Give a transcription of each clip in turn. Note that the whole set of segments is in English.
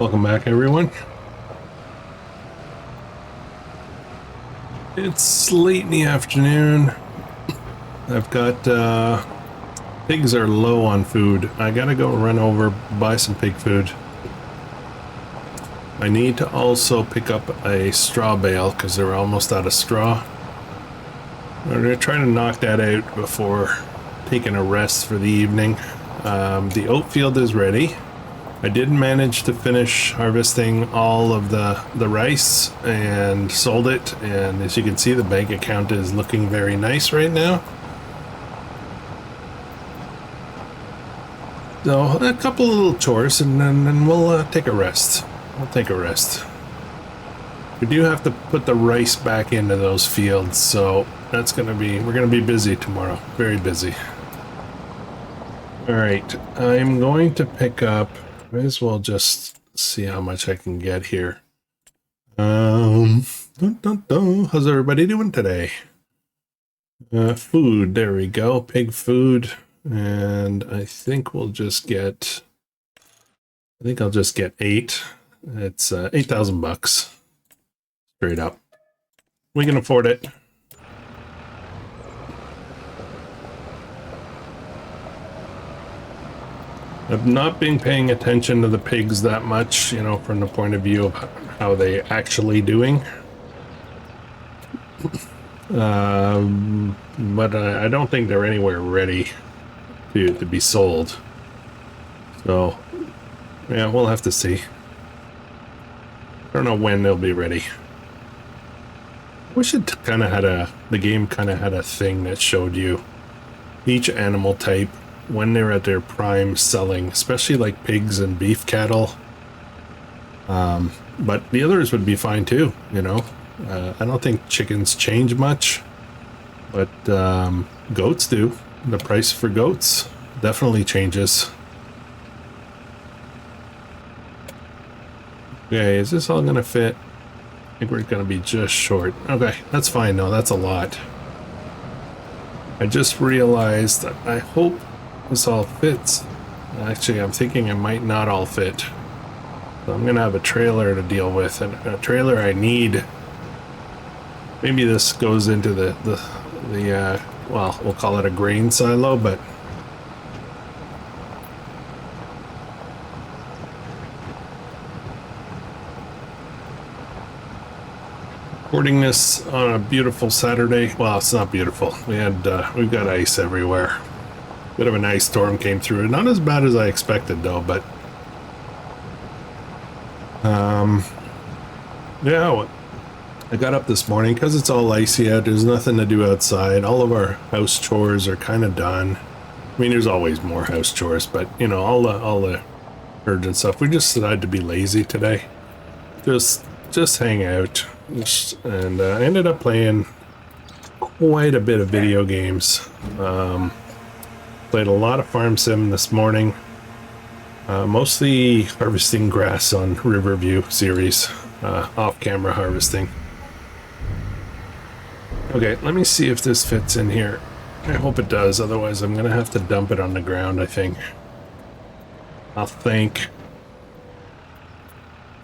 Welcome back, everyone. It's late in the afternoon. I've got pigs are low on food. I gotta go run over, buy some pig food. I need to also pick up a straw bale because they're almost out of straw. I'm gonna try to knock that out before taking a rest for the evening. The oat field is ready. I did manage to finish harvesting all of the rice and sold it, and as you can see, the bank account is looking very nice right now. So a couple of little chores, and then we'll take a rest. We'll take a rest. We do have to put the rice back into those fields, so that's we're gonna be busy tomorrow. Very busy. All right, I'm going to pick up. Might as well just see how much I can get here. How's everybody doing today? Food, there we go, pig food, and I think I'll just get 8. It's 8,000 bucks, straight up. We can afford it. I've not been paying attention to the pigs that much, you know, from the point of view of how they actually doing. But I don't think they're anywhere ready to be sold. So, yeah, we'll have to see. I don't know when they'll be ready. Wish it kind of had the game kind of had a thing that showed you each animal type when they're at their prime selling, especially like pigs and beef cattle. But the others would be fine too, you know. I don't think chickens change much, but goats do. The price for goats definitely changes. Okay, is this all gonna fit? I think we're gonna be just short. Okay, that's fine though, that's a lot. I just realized that I hope this all fits. Actually, I'm thinking it might not all fit. So I'm gonna have a trailer to deal with, and a trailer I need. Maybe this goes into the well, we'll call it a grain silo, but recording this on a beautiful Saturday. Well, it's not beautiful. We've got ice everywhere. Bit of an ice storm came through. Not as bad as I expected though, but yeah, I got up this morning because it's all icy out. There's nothing to do outside. All of our house chores are kind of done. I mean, there's always more house chores, but you know, all the urgent stuff. We just decided to be lazy today. Just hang out, and I ended up playing quite a bit of video games. Played a lot of Farm Sim this morning, mostly harvesting grass on Riverview series, off-camera harvesting. Okay, let me see if this fits in here. I hope it does, otherwise I'm gonna have to dump it on the ground, I think.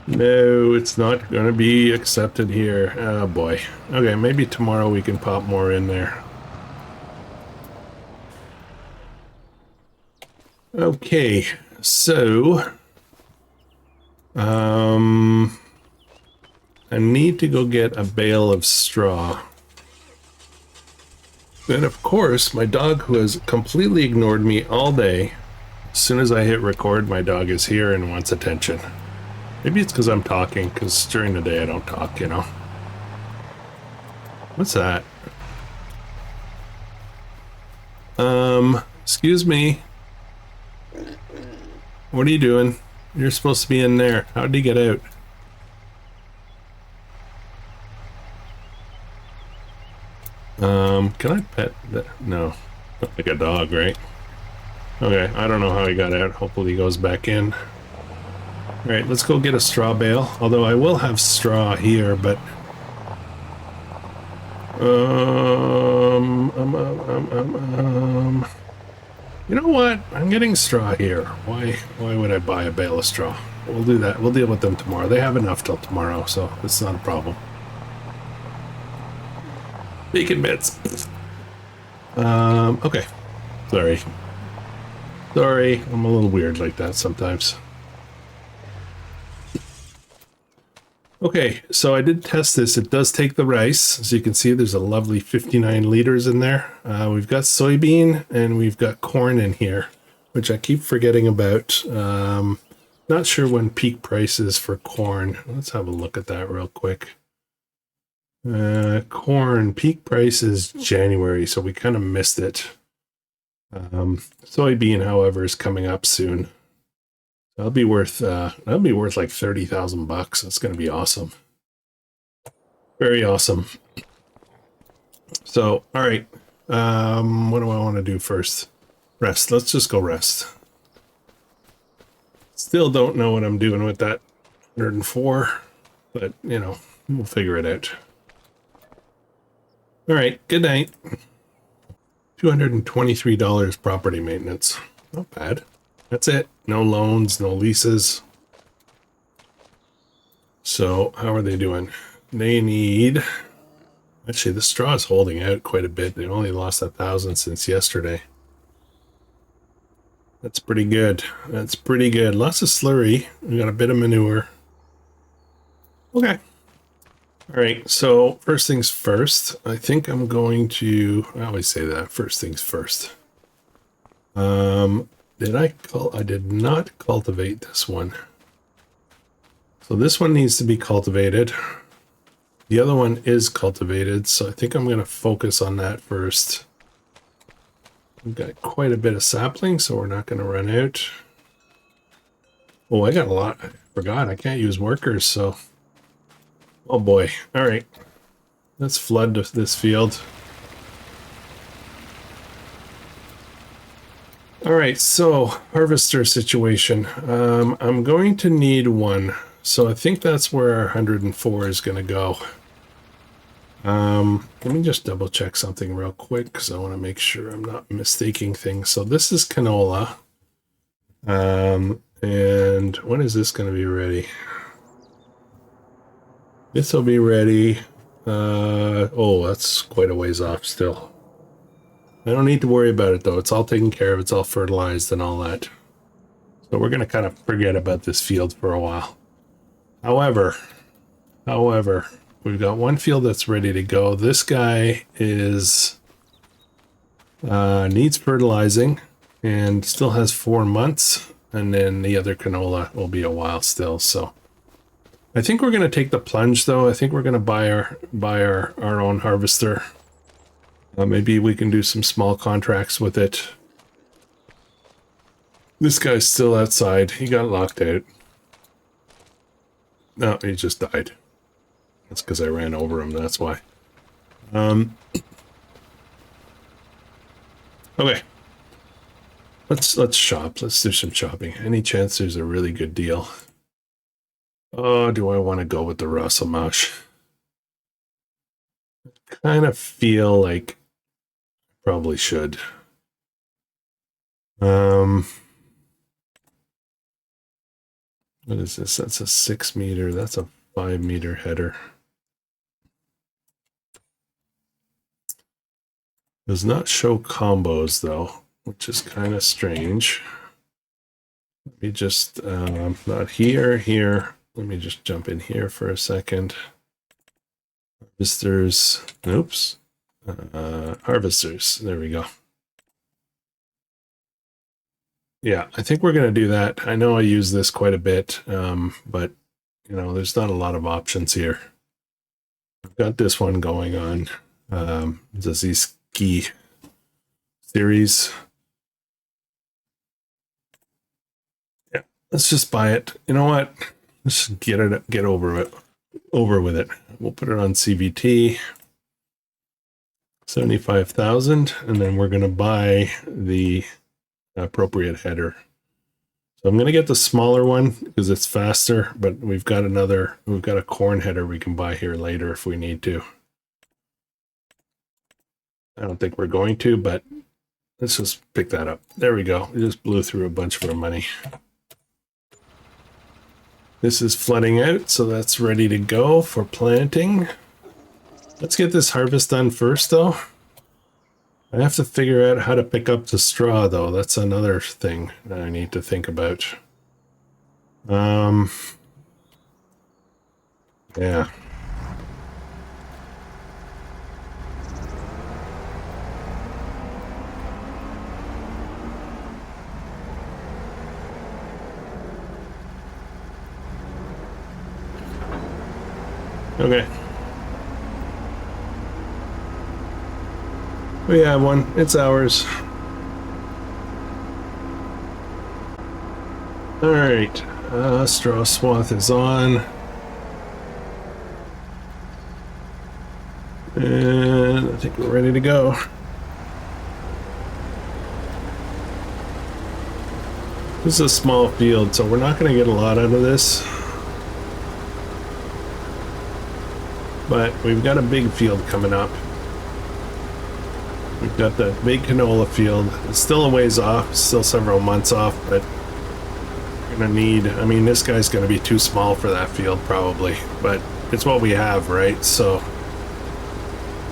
No, it's not gonna be accepted here. Oh boy. Okay, maybe tomorrow we can pop more in there. Okay, so I need to go get a bale of straw. And of course, my dog, who has completely ignored me all day, as soon as I hit record, my dog is here and wants attention. Maybe it's because I'm talking, because during the day I don't talk, you know. What's that? Excuse me. What are you doing? You're supposed to be in there. How did he get out? Can I pet that? No. Not like a dog, right? Okay, I don't know how he got out. Hopefully he goes back in. Alright, let's go get a straw bale. Although I will have straw here, but you know what? I'm getting straw here. Why would I buy a bale of straw? we'll do that. We'll deal with them tomorrow. They have enough till tomorrow, so it's not a problem. Bacon bits. Okay. Sorry. Sorry, I'm a little weird like that sometimes. Okay, so I did test this. It does take the rice. As you can see, there's a lovely 59 liters in there. We've got soybean and we've got corn in here, which I keep forgetting about. Not sure when peak price is for corn. Let's have a look at that real quick. Corn peak price is January, so we kind of missed it. Soybean, however, is coming up soon. That'll be worth like 30,000 bucks. That's going to be awesome. Very awesome. So, all right. What do I want to do first? Rest. Let's just go rest. Still don't know what I'm doing with that 104, but you know, we'll figure it out. All right. Good night. $223 property maintenance. Not bad. That's it. No loans, no leases. So how are they doing? They need... Actually, the straw is holding out quite a bit. They only lost 1,000 since yesterday. That's pretty good. That's pretty good. Lots of slurry. We got a bit of manure. Okay. All right. So first things first. I think I'm going to... I always say that. First things first. I did not cultivate this one. So this one needs to be cultivated. The other one is cultivated, so I think I'm going to focus on that first. We've got quite a bit of sapling, so we're not going to run out. Oh, I got a lot. I forgot, I can't use workers, so... Oh boy. All right. Let's flood this field. All right, so harvester situation. I'm going to need one. So I think that's where our 104 is going to go. Let me just double check something real quick because I want to make sure I'm not mistaking things. So this is canola. And when is this going to be ready? This will be ready. Oh, that's quite a ways off still. I don't need to worry about it though. It's all taken care of. It's all fertilized and all that. So we're going to kind of forget about this field for a while. However, we've got one field that's ready to go. This guy is needs fertilizing and still has 4 months. And then the other canola will be a while still. So I think we're going to take the plunge though. I think we're going to buy our own harvester. Maybe we can do some small contracts with it. This guy's still outside. He got locked out. No, he just died. That's because I ran over him, that's why. Okay. Let's shop. Let's do some shopping. Any chance there's a really good deal? Oh, do I want to go with the Russell Mush? Kind of feel like probably should. What is this? That's a 6 meter. That's a 5 meter header. Does not show combos though, which is kind of strange. Let me just, not here. Let me just jump in here for a second. Harvesters, oops. Harvesters, there we go. Yeah, I think we're going to do that. I know I use this quite a bit, but, you know, there's not a lot of options here. I've got this one going on, the Z-Ski series. Yeah, let's just buy it. You know what? Let's get over with it. We'll put it on CVT. 75,000, and then we're going to buy the appropriate header. So I'm going to get the smaller one because it's faster, but we've got a corn header we can buy here later if we need to. I don't think we're going to, but let's just pick that up. There we go. We just blew through a bunch of our money. This is flooding out, so that's ready to go for planting. Let's get this harvest done first, though. I have to figure out how to pick up the straw, though. That's another thing that I need to think about. Yeah. Okay. We have one. It's ours. Alright. Straw swath is on. And I think we're ready to go. This is a small field, so we're not going to get a lot out of this. But we've got a big field coming up. We've got the big canola field. It's still a ways off, still several months off, but we're gonna need, I mean, this guy's gonna be too small for that field probably, but it's what we have, right? So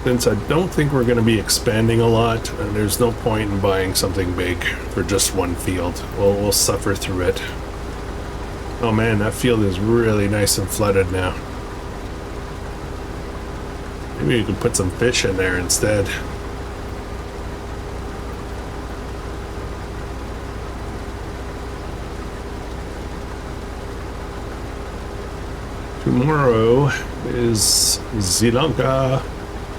since I don't think we're gonna be expanding a lot, and there's no point in buying something big for just one field. We'll suffer through it. Oh man, that field is really nice and flooded now. Maybe you could put some fish in there instead. Tomorrow is Sri Lanka.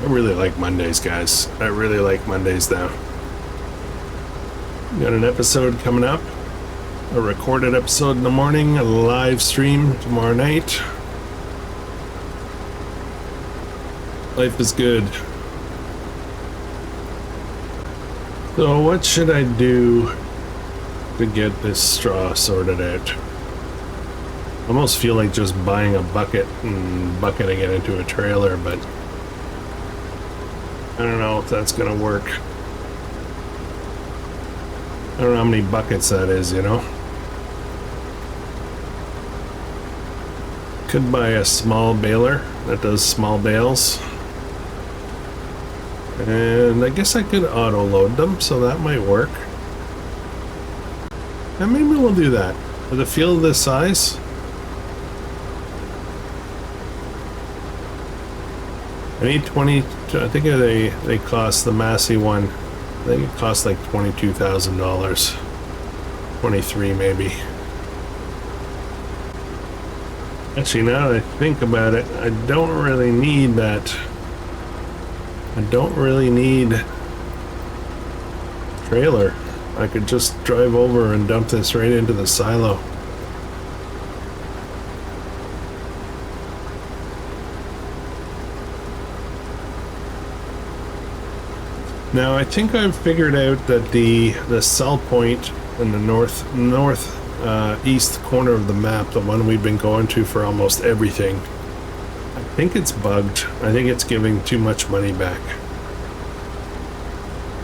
I really like Mondays, guys. I really like Mondays now. Got an episode coming up. A recorded episode in the morning, a live stream tomorrow night. Life is good. So what should I do to get this straw sorted out? I almost feel like just buying a bucket and bucketing it into a trailer, but I don't know if that's gonna work. I don't know how many buckets that is, you know? Could buy a small baler that does small bales. And I guess I could auto load them, so that might work. And maybe we'll do that. With a field this size, I need 20, I think they cost, the Massey one, I think it costs like $22,000. 23 maybe. Actually, now that I think about it, I don't really need that. I don't really need trailer. I could just drive over and dump this right into the silo. Now I think I've figured out that the sell point in the northeast corner of the map, the one we've been going to for almost everything, I think it's bugged. I think it's giving too much money back.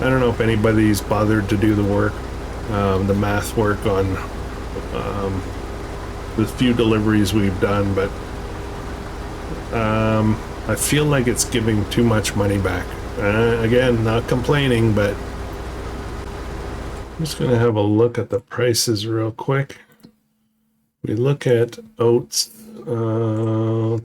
I don't know if anybody's bothered to do the work, the math work on the few deliveries we've done, but I feel like it's giving too much money back. Again, not complaining, but I'm just gonna have a look at the prices real quick. We look at oats. We're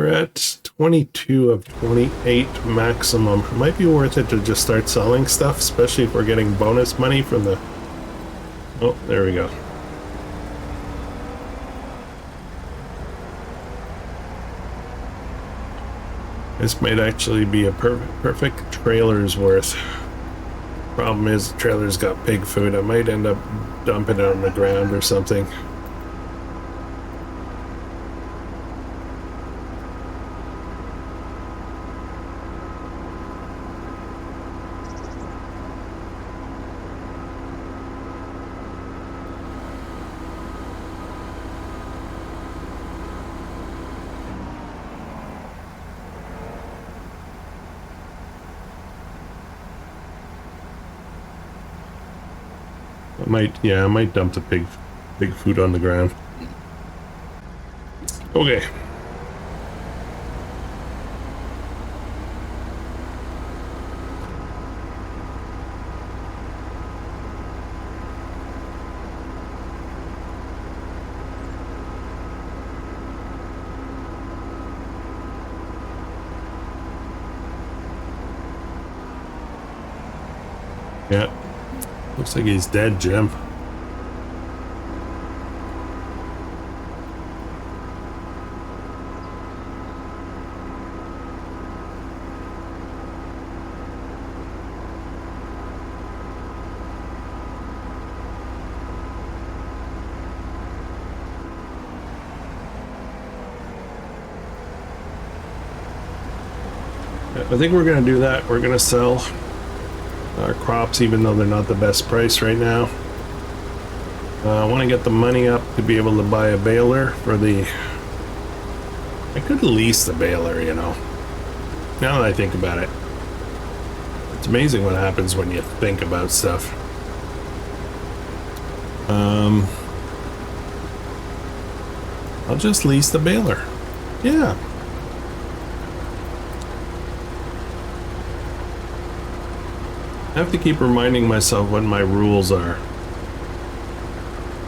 at 22 of 28 maximum. It might be worth it to just start selling stuff, especially if we're getting bonus money from the... Oh, there we go. This might actually be a perfect trailer's worth. Problem is, the trailer's got pig food. I might end up dumping it on the ground or something. I might dump the pig Big food on the ground. Okay. Yeah. Looks like he's dead, Jim. I think we're going to do that. We're going to sell our crops, even though they're not the best price right now. I want to get the money up to be able to buy a baler for the... I could lease the baler, you know. Now that I think about it. It's amazing what happens when you think about stuff. I'll just lease the baler. Yeah. I have to keep reminding myself what my rules are.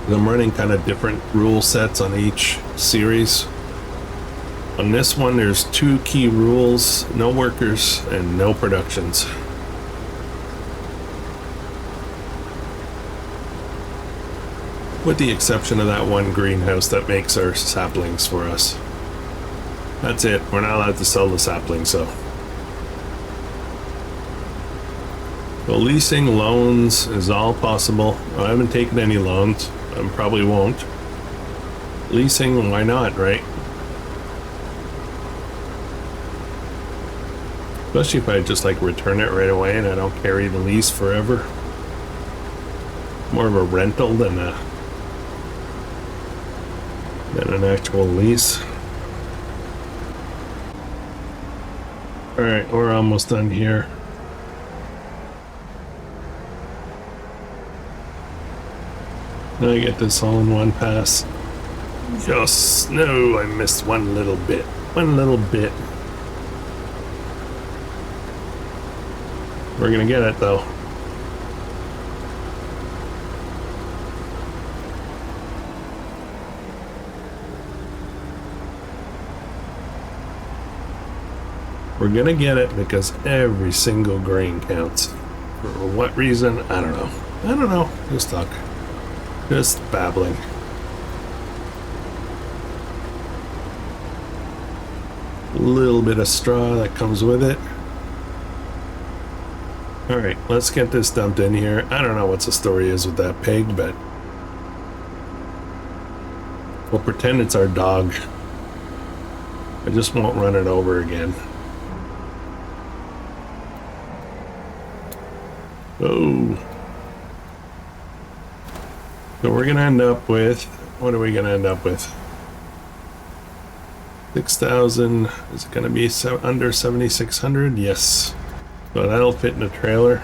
I'm running kind of different rule sets on each series. On this one, there's 2 key rules: no workers and no productions. With the exception of that one greenhouse that makes our saplings for us. That's it. We're not allowed to sell the saplings, so. So leasing, loans is all possible. I haven't taken any loans. I probably won't. Leasing, why not, right? Especially if I just like return it right away and I don't carry the lease forever. More of a rental than an actual lease. All right, we're almost done here. Now I get this all in one pass. Yes, no, I missed one little bit. One little bit. We're gonna get it though. We're gonna get it because every single grain counts. For what reason? I don't know. I don't know. Just talk. Just babbling. A little bit of straw that comes with it. Alright, let's get this dumped in here. I don't know what the story is with that pig, but we'll pretend it's our dog. I just won't run it over again. Oh. So we're gonna end up with, what are we gonna end up with? 6,000, is it gonna be under 7,600? Yes. So that'll fit in a trailer.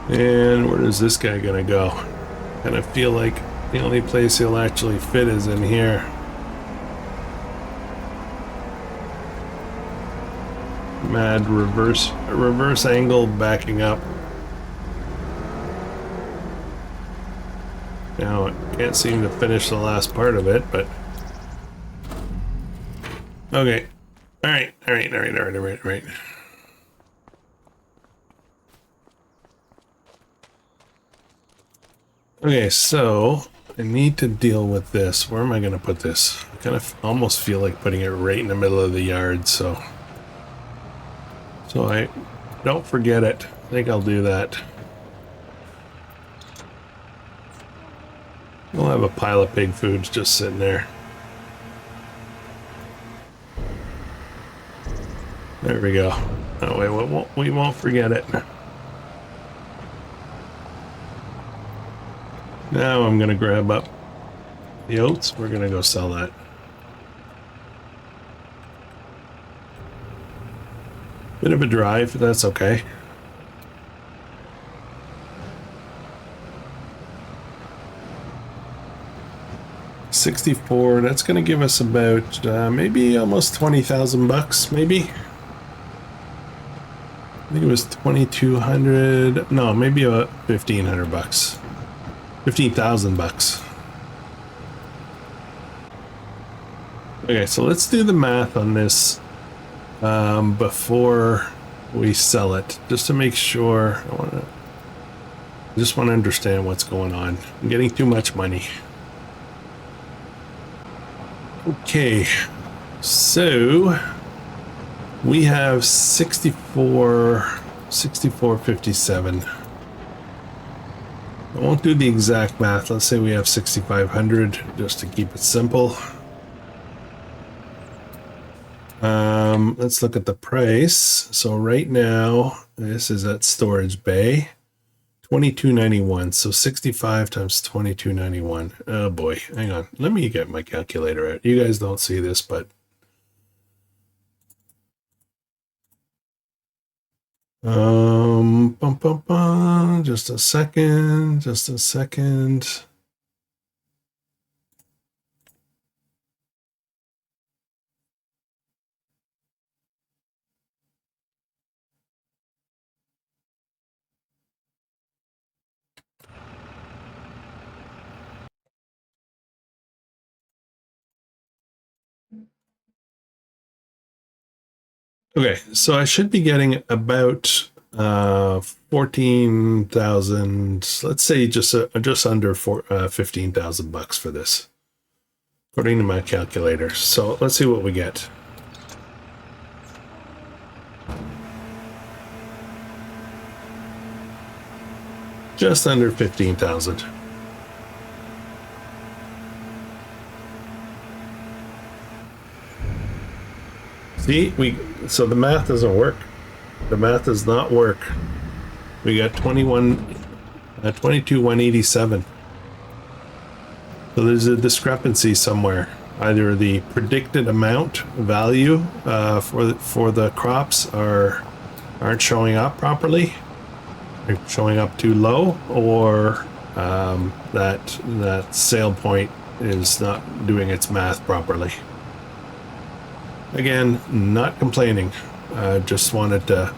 And where is this guy gonna go? Kind of feel like the only place he'll actually fit is in here. Mad reverse angle backing up. Now I can't seem to finish the last part of it, but okay. All right. Okay, so I need to deal with this. Where am I going to put this? I kind of almost feel like putting it right in the middle of the yard, so I don't forget it. I think I'll do that. We'll have a pile of pig foods just sitting there. There we go. That way we won't forget it. Now I'm gonna grab up the oats. We're gonna go sell that. Bit of a drive, but that's okay. 64, that's going to give us about maybe almost 20,000 bucks, maybe. I think it was 2,200. No, maybe about 1,500 bucks. 15,000 bucks. Okay, so let's do the math on this before we sell it, just to make sure. I just want to understand what's going on. I'm getting too much money. Okay, so we have 64.57. I won't do the exact math. Let's say we have 6,500 just to keep it simple. Let's look at the price. So right now, this is at Storage Bay, $22.91. So 65 times $22.91. Oh boy, hang on. Let me get my calculator out. You guys don't see this, but just a second. Okay, so I should be getting about 14,000. Let's say just under 15,000 bucks for this, according to my calculator. So let's see what we get. Just under 15,000. See, so the math doesn't work. The math does not work. We got 22,187. So there's a discrepancy somewhere. Either the predicted amount value for the crops aren't showing up properly, they're showing up too low, or that sale point is not doing its math properly. Again, not complaining. Just wanted to,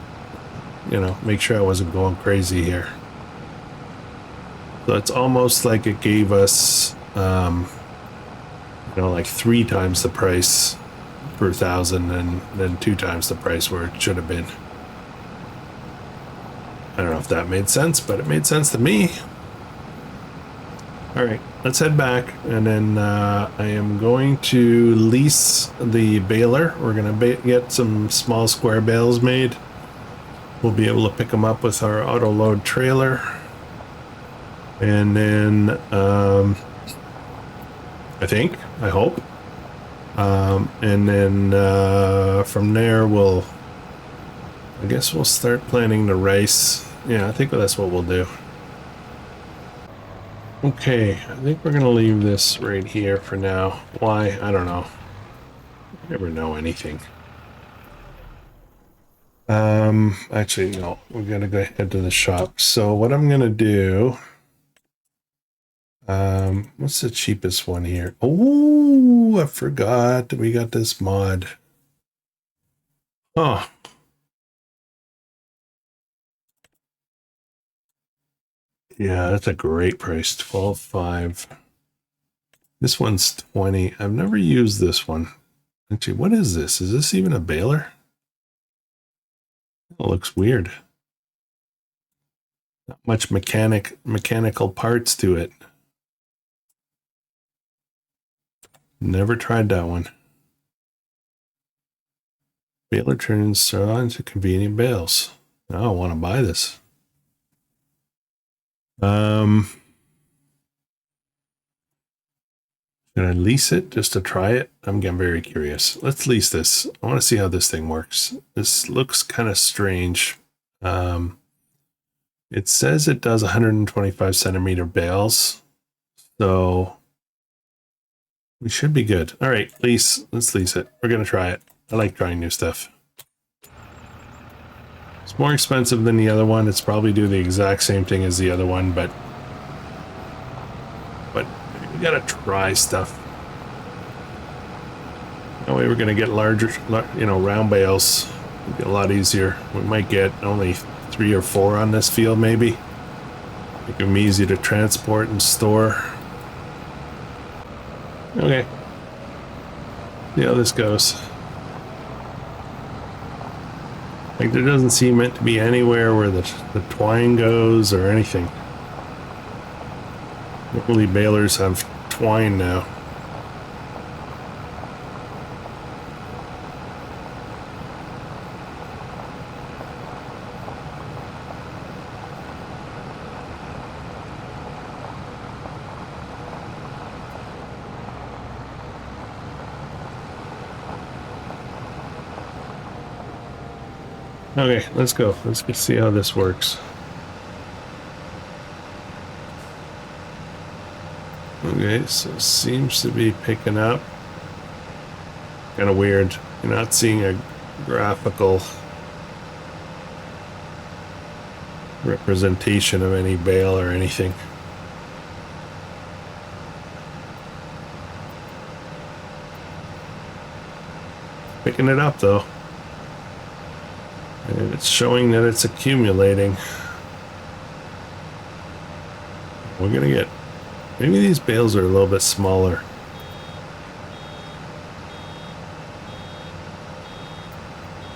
make sure I wasn't going crazy here. So it's almost like it gave us, like 3 times the price per thousand, and then 2 times the price where it should have been. I don't know if that made sense, but it made sense to me. All right, let's head back, and then I am going to lease the baler. We're going to get some small square bales made. We'll be able to pick them up with our auto load trailer. And then I hope. And then from there, I guess we'll start planting the rice. Yeah, I think that's what we'll do. Okay, I think we're gonna leave this right here for now. Why? I don't know. I never know anything. Actually, no, we're gonna go head to the shop. So what I'm gonna do, what's the cheapest one here? Oh, I forgot we got this mod. Oh. Yeah, that's a great price. 12.5. This one's 20. I've never used this one. Actually, what is this? Is this even a baler? It looks weird. Not much mechanical parts to it. Never tried that one. Baler turns straw into convenient bales. I don't want to buy this. Should I lease it just to try it? I'm getting very curious. Let's lease this. I want to see how this thing works. This looks kind of strange. It says it does 125 centimeter bales, so we should be good. All right, lease. Let's lease it. We're gonna try it. I like trying new stuff. It's more expensive than the other one. It's probably do the exact same thing as the other one, but there you gotta try stuff. That way we're gonna get larger, you know, round bales. It'll be a lot easier. We might get only 3 or 4 on this field, maybe. Make them easy to transport and store. Okay. See how this goes. Like, there doesn't seem it to be anywhere where the twine goes or anything. Normally balers have twine now. Okay, let's go. Let's see how this works. Okay, so it seems to be picking up. Kind of weird. You're not seeing a graphical representation of any bale or anything. Picking it up though. And it's showing that it's accumulating. We're gonna get, maybe these bales are a little bit smaller.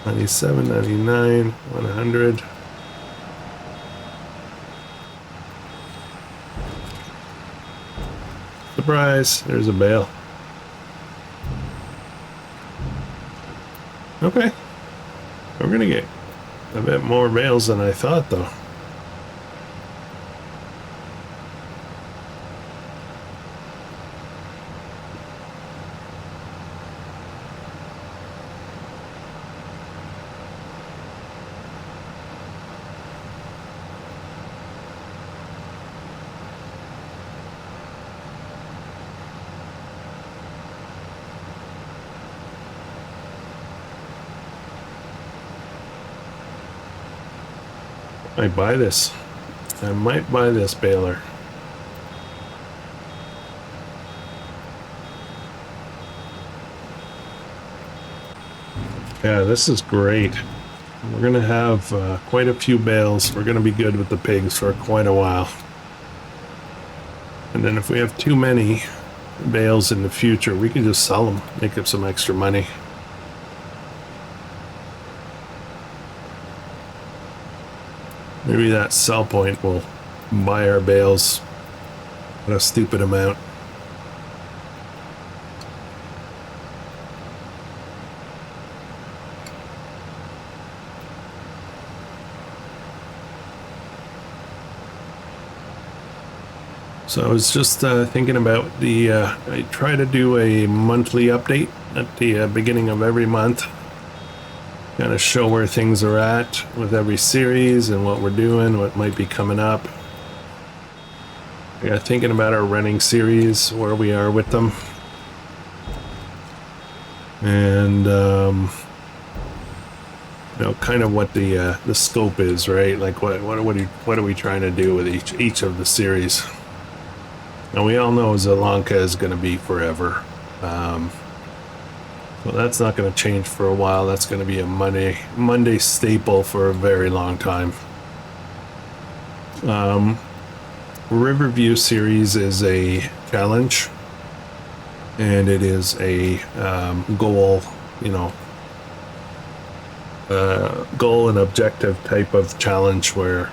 $97, $99, $100. Surprise, there's a bale. Okay. We're gonna get a bit more bales than I thought, though. I buy this. I might buy this baler. Yeah, this is great. We're gonna have quite a few bales. We're gonna be good with the pigs for quite a while. And then if we have too many bales in the future, we can just sell them, make up some extra money. Maybe that sell point will buy our bales at a stupid amount. So I was just thinking about the, I try to do a monthly update at the beginning of every month. Kind of show where things are at with every series and what we're doing, what might be coming up. Yeah, thinking about our running series, where we are with them, and you know, kind of what the scope is, right? Like what are we trying to do with each of the series? And we all know Zelanka is going to be forever. Well, that's not going to change for a while. That's going to be a Monday staple for a very long time. Riverview series is a challenge, and it is a goal, you know, goal and objective type of challenge where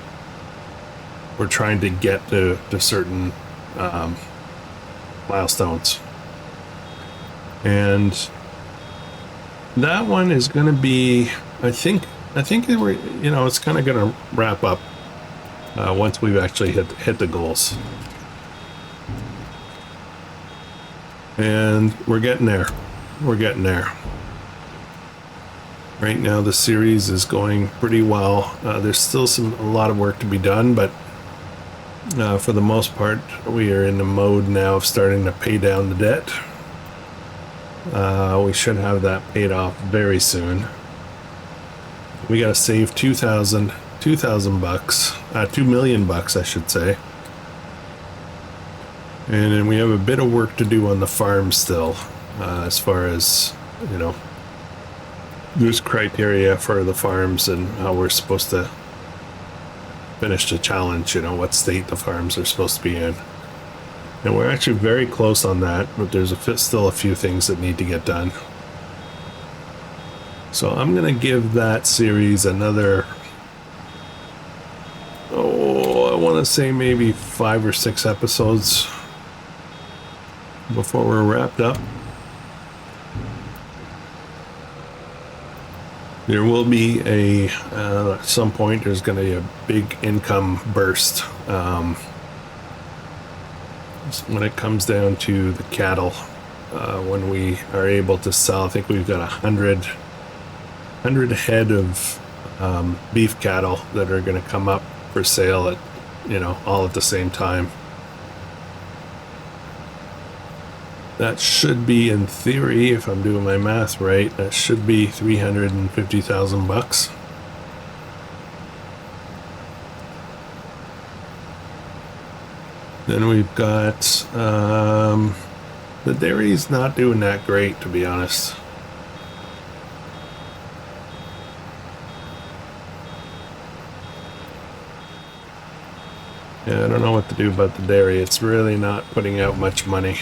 we're trying to get to certain milestones. And that one is going to be, I think we're, you know, it's kind of going to wrap up once we've actually hit the goals. And we're getting there. We're getting there. Right now the series is going pretty well. There's still a lot of work to be done, but for the most part, we are in the mode now of starting to pay down the debt. We should have that paid off very soon. We gotta save 2,000 bucks, 2 million bucks, I should say. And then we have a bit of work to do on the farm still, as far as, you know, there's criteria for the farms and how we're supposed to finish the challenge, you know, what state the farms are supposed to be in. And we're actually very close on that, but there's still a few things that need to get done. So I'm going to give that series another, I want to say maybe 5 or 6 episodes before we're wrapped up. There will be at some point, there's going to be a big income burst when it comes down to the cattle. When we are able to sell, I think we've got 100 head of beef cattle that are going to come up for sale at, you know, all at the same time. That should be, in theory, if I'm doing my math right, that should be $350,000. Then we've got the dairy's not doing that great, to be honest. Yeah, I don't know what to do about the dairy. It's really not putting out much money.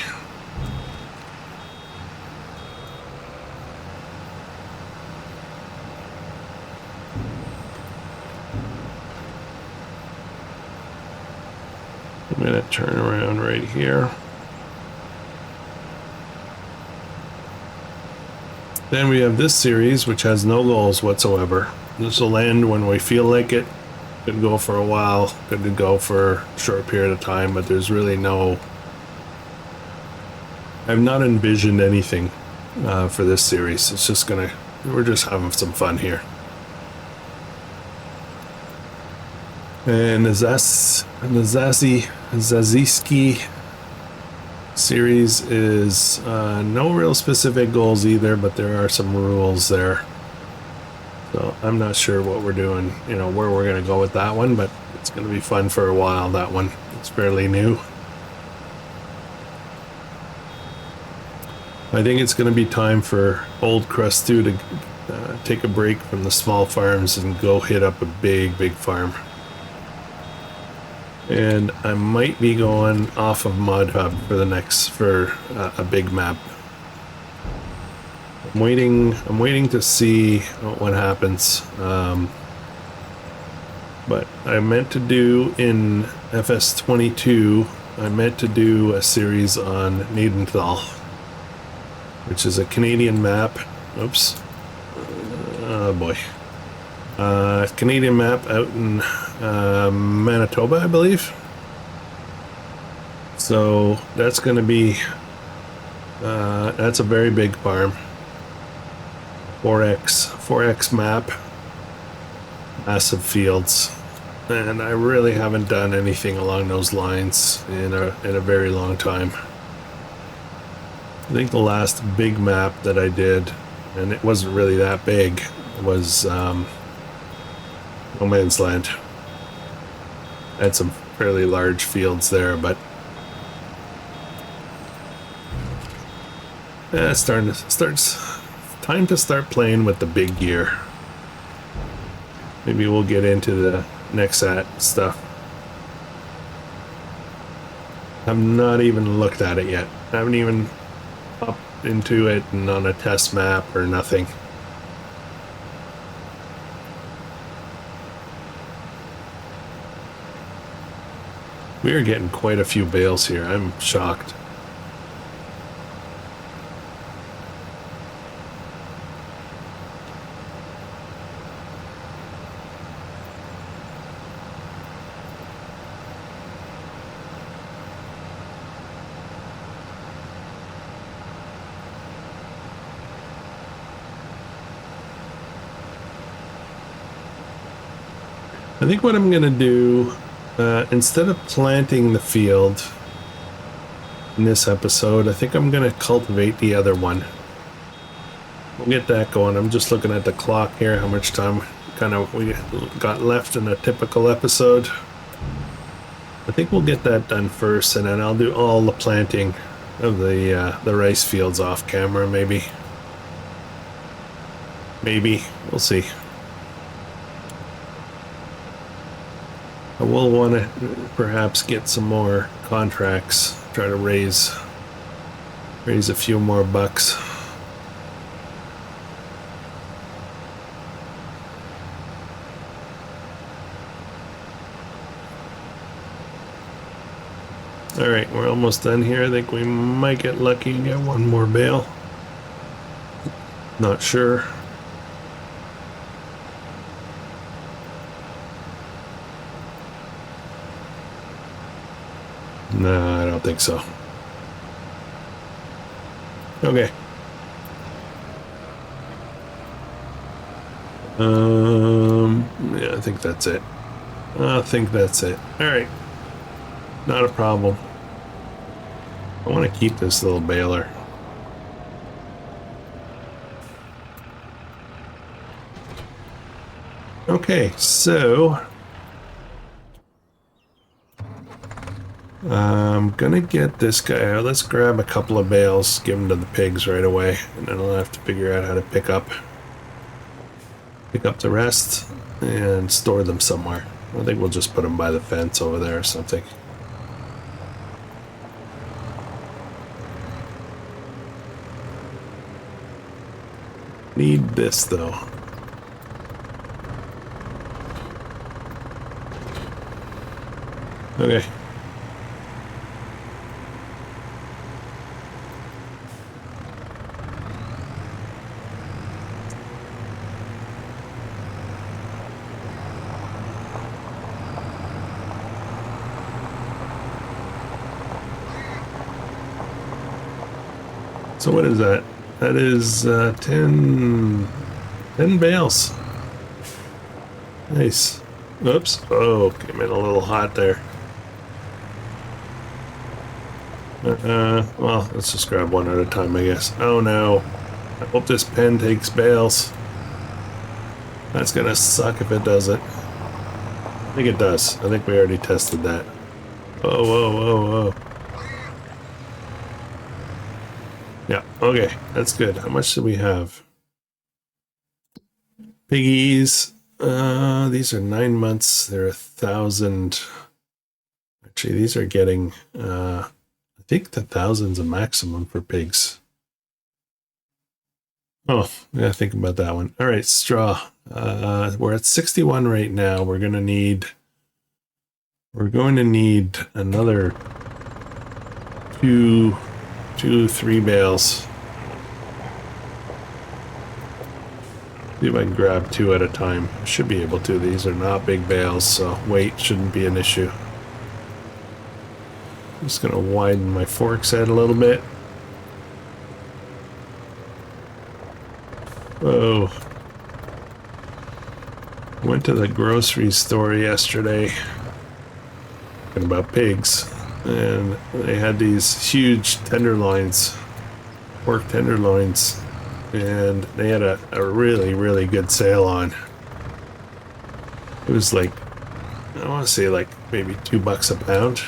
I'm going to turn around right here. Then we have this series, which has no goals whatsoever. This will end when we feel like it. Could go for a while, could go for a short period of time, but there's really no... I've not envisioned anything for this series. It's just we're just having some fun here. And the Zaziski series is no real specific goals either, but there are some rules there. So I'm not sure what we're doing, you know, where we're going to go with that one, but it's going to be fun for a while, that one. It's fairly new. I think it's going to be time for old Krustoo to take a break from the small farms and go hit up a big farm. And I might be going off of Mod Hub for a big map. I'm waiting to see what happens. But I meant to do in FS22, I meant to do a series on Neanderthal, which is a Canadian map. Oops. Oh boy. Canadian map out in Manitoba, I believe. So that's going to be that's a very big farm. 4x map, massive fields, and I really haven't done anything along those lines in a very long time. I think the last big map that I did, and it wasn't really that big, was No Man's Land. Had some fairly large fields there, but it's time to start playing with the big gear. Maybe we'll get into the Nexat stuff. I've not even looked at it yet. I haven't even up into it and on a test map or nothing. We are getting quite a few bales here. I'm shocked. I think what I'm going to do, instead of planting the field in this episode, I think I'm going to cultivate the other one. We'll get that going. I'm just looking at the clock here, how much time we got left in a typical episode. I think we'll get that done first, and then I'll do all the planting of the rice fields off camera, maybe. Maybe. We'll see. I will want to perhaps get some more contracts, try to raise a few more bucks. All right, we're almost done here. I think we might get lucky and get one more bale. Not sure. No, I don't think so. Okay. Yeah, I think that's it. I think that's it. All right. Not a problem. I want to keep this little baler. Okay, so I'm gonna get this guy out. Let's grab a couple of bales, give them to the pigs right away, and then I'll have to figure out how to pick up the rest and store them somewhere. I think we'll just put them by the fence over there or something. Need this though. Okay. So what is that? That is 10 bales. Nice. Oops. Oh, came in a little hot there. Well, let's just grab one at a time, I guess. Oh no. I hope this pen takes bales. That's gonna suck if it doesn't. I think it does. I think we already tested that. Whoa, whoa, whoa, whoa. Yeah, okay, that's good. How much do we have? Piggies. These are 9 months. They're 1,000. Actually, these are getting, I think the 1,000's a maximum for pigs. Oh, yeah, think about that one. All right, straw. We're at 61 right now. We're going to need another 3 bales. See if I can grab 2 at a time. I should be able to. These are not big bales, so weight shouldn't be an issue. I'm just gonna widen my forks out a little bit. Whoa. Went to the grocery store yesterday, talking about pigs, and they had these huge tenderloins, pork tenderloins, and they had a really, really good sale on. It was like, I want to say like maybe $2 a pound.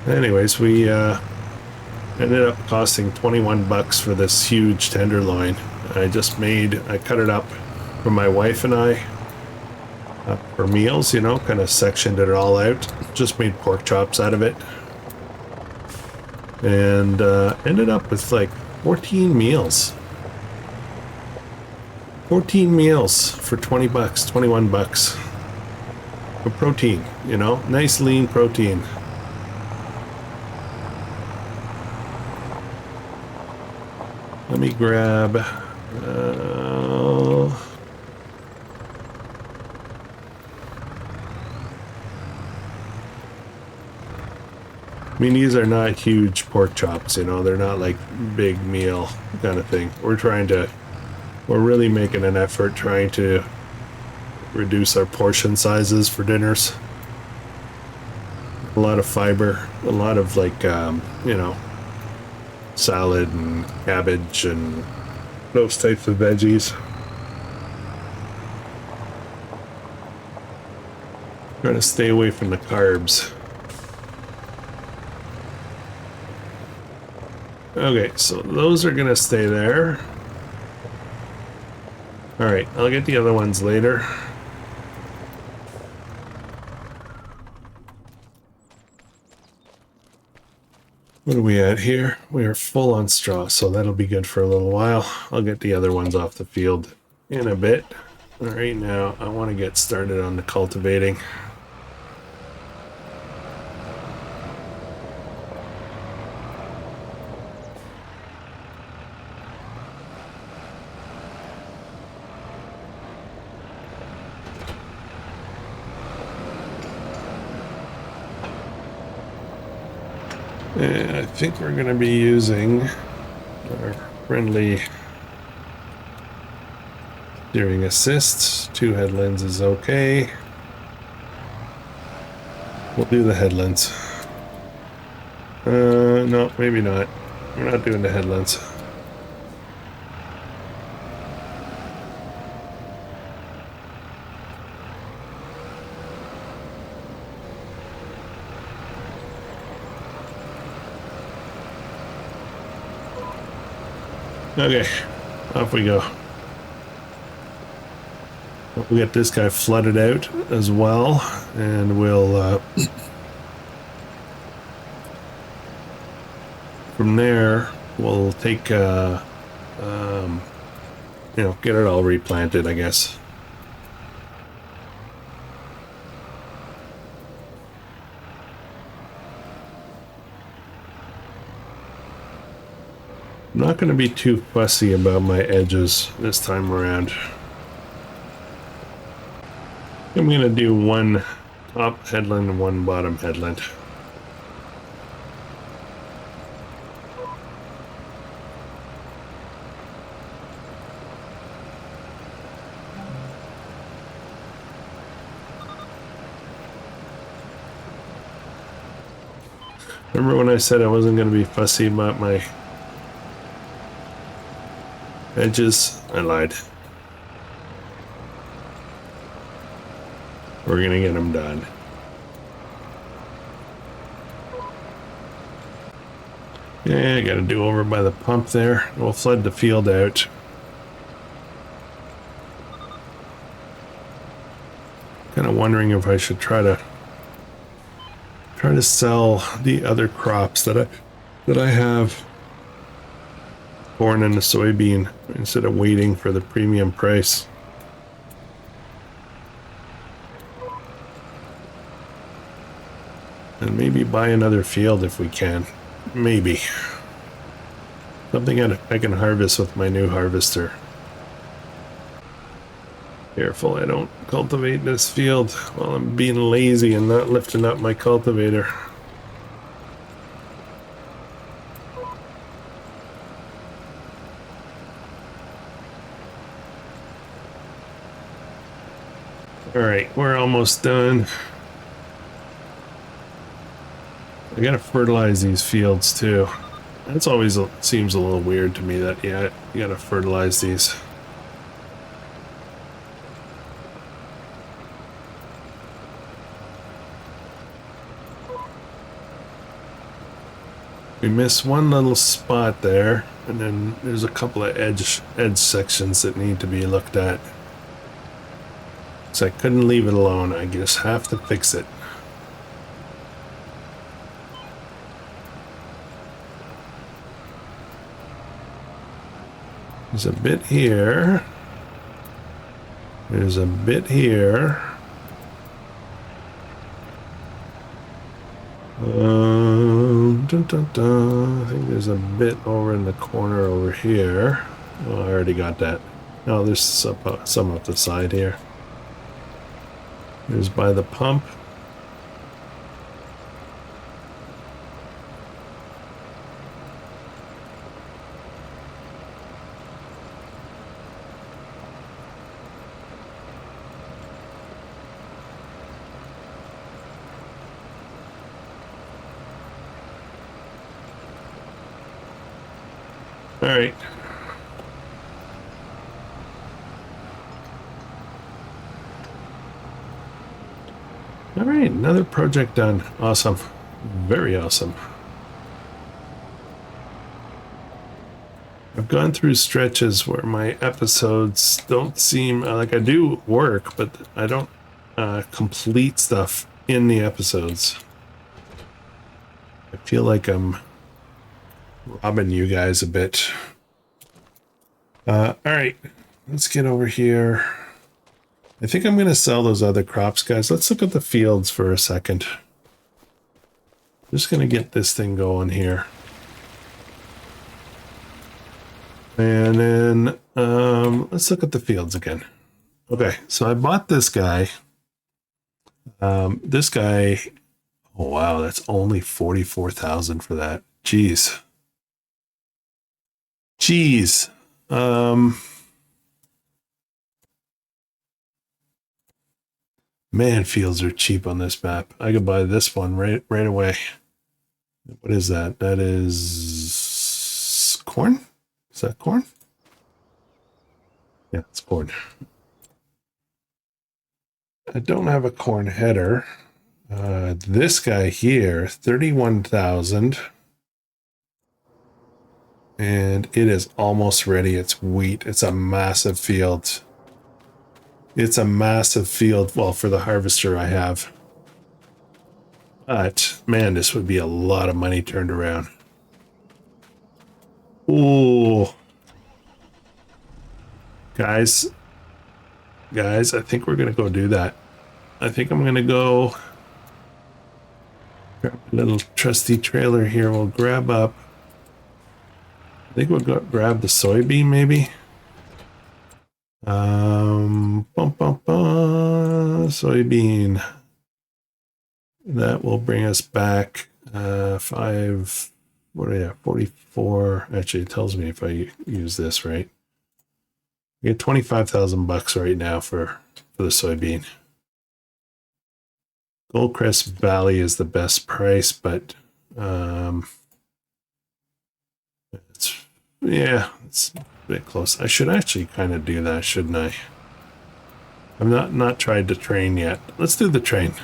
Anyways, we ended up costing 21 bucks for this huge tenderloin. I cut it up for my wife and I for meals, you know, kind of sectioned it all out. Just made pork chops out of it. And ended up with like 14 meals. 14 meals for 20 bucks, 21 bucks. For protein, you know, nice lean protein. Let me grab, I mean, these are not huge pork chops, you know, they're not like big meal kind of thing. We're really making an effort trying to reduce our portion sizes for dinners. A lot of fiber, a lot of like, you know, salad and cabbage and those types of veggies. Try to stay away from the carbs. Okay, so those are gonna stay there. Alright, I'll get the other ones later. What are we at here? We are full on straw, so that'll be good for a little while. I'll get the other ones off the field in a bit. Right now, I want to get started on the cultivating. And I think we're going to be using our friendly steering assist. 2 headlands is okay. We'll do the headlands. No, maybe not. We're not doing the headlands. Okay, off we go. We'll get this guy flooded out as well, and we'll from there we'll take you know, get it all replanted, I guess. I'm not going to be too fussy about my edges this time around. I'm going to do 1 top headland and 1 bottom headland. Remember when I said I wasn't going to be fussy about my edges? I lied. We're gonna get them done. Yeah, I gotta do over by the pump there. We'll flood the field out. Kind of wondering if I should try to sell the other crops that I have. Corn and the soybean instead of waiting for the premium price. And maybe buy another field if we can. Maybe. Something I can harvest with my new harvester. Careful I don't cultivate this field while I'm being lazy and not lifting up my cultivator. Alright, we're almost done. I gotta fertilize these fields too. That's always seems a little weird to me that, yeah, you gotta fertilize these. We missed one little spot there, and then there's a couple of edge sections that need to be looked at. So I couldn't leave it alone. I just have to fix it. There's a bit here. There's a bit here. I think there's a bit over in the corner over here. Oh, I already got that. No, there's some up the side here. There's by the pump. All right. All right, another project done. Awesome. Very awesome. I've gone through stretches where my episodes don't seem like I do work, but I don't complete stuff in the episodes. I feel like I'm robbing you guys a bit. All right, let's get over here. I think I'm going to sell those other crops, guys. Let's look at the fields for a second. Just going to get this thing going here. And then let's look at the fields again. Okay, so I bought this guy. This guy, oh wow, that's only 44,000 for that. Jeez. Jeez. Man, fields are cheap on this map. I could buy this one right away. What is that? That is corn? Is that corn? Yeah, it's corn. I don't have a corn header. This guy here, 31,000. And it is almost ready. It's wheat. It's a massive field. It's a massive field. Well, for the harvester I have. But, man, this would be a lot of money turned around. Ooh. Guys, I think we're going to go do that. I think I'm going to go grab a little trusty trailer here. We'll grab up. I think we'll go grab the soybean maybe. Soybean. That will bring us back 5, what are you, 44. Actually, it tells me if I use this, right? I get 25,000 bucks right now for the soybean. Goldcrest Valley is the best price, but it's a bit close. I should actually kind of do that, shouldn't I? I've not tried to train yet. Let's do the train.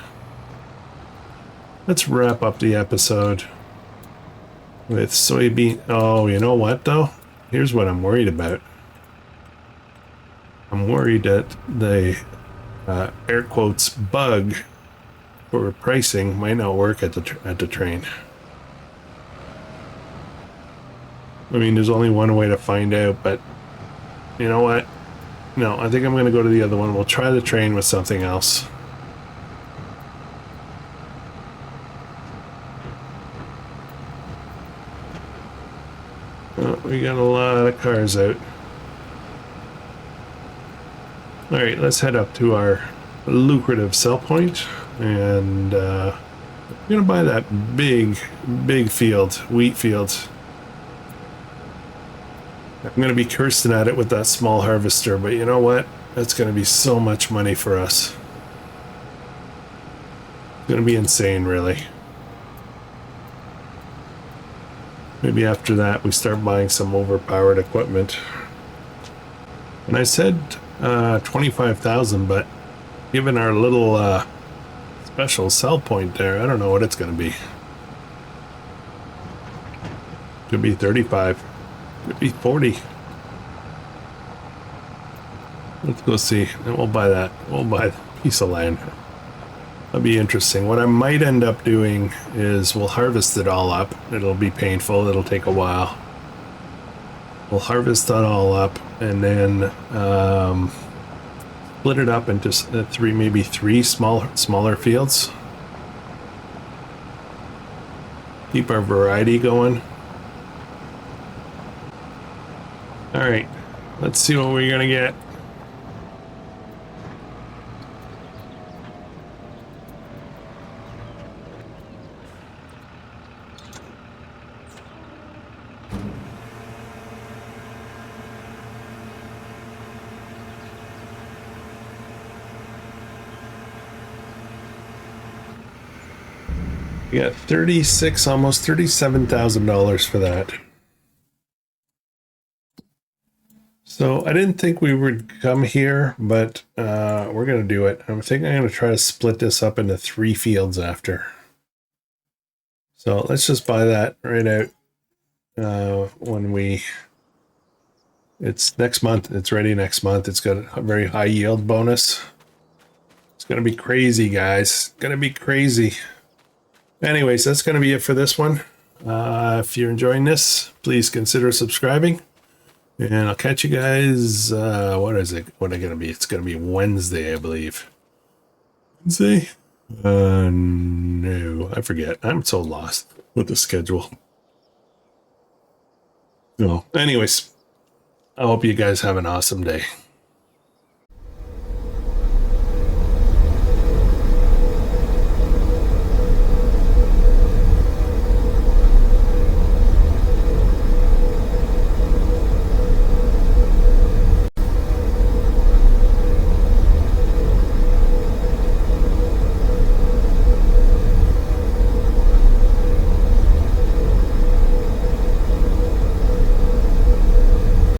Let's wrap up the episode with soybean. Oh, you know what though? Here's what I'm worried about. I'm worried that the air quotes bug for pricing might not work at the train. I mean, there's only one way to find out, but you know what? No, I think I'm going to go to the other one. We'll try the train with something else. Oh, we got a lot of cars out. All right, let's head up to our lucrative sell point, and we're going to buy that big field, wheat field. I'm going to be cursing at it with that small harvester, but you know what? That's going to be so much money for us. It's going to be insane, really. Maybe after that, we start buying some overpowered equipment. And I said 25,000, but given our little special sell point there, I don't know what it's going to be. Could be 35. Could be 40. Let's go see. And we'll buy that. We'll buy the piece of land. That'll be interesting. What I might end up doing is we'll harvest it all up. It'll be painful. It'll take a while. We'll harvest that all up and then split it up into maybe three smaller fields. Keep our variety going. All right, let's see what we're gonna get. We got almost $37,000 for that. So I didn't think we would come here, but we're going to do it. I think I'm going to try to split this up into 3 fields after. So let's just buy that right out when it's next month. It's ready next month. It's got a very high yield bonus. It's going to be crazy, guys. It's going to be crazy. Anyways, that's going to be it for this one. If you're enjoying this, please consider subscribing. And I'll catch you guys, what is it? What are going to be? It's going to be Wednesday, I believe. Wednesday? No, I forget. I'm so lost with the schedule. So, anyways, I hope you guys have an awesome day.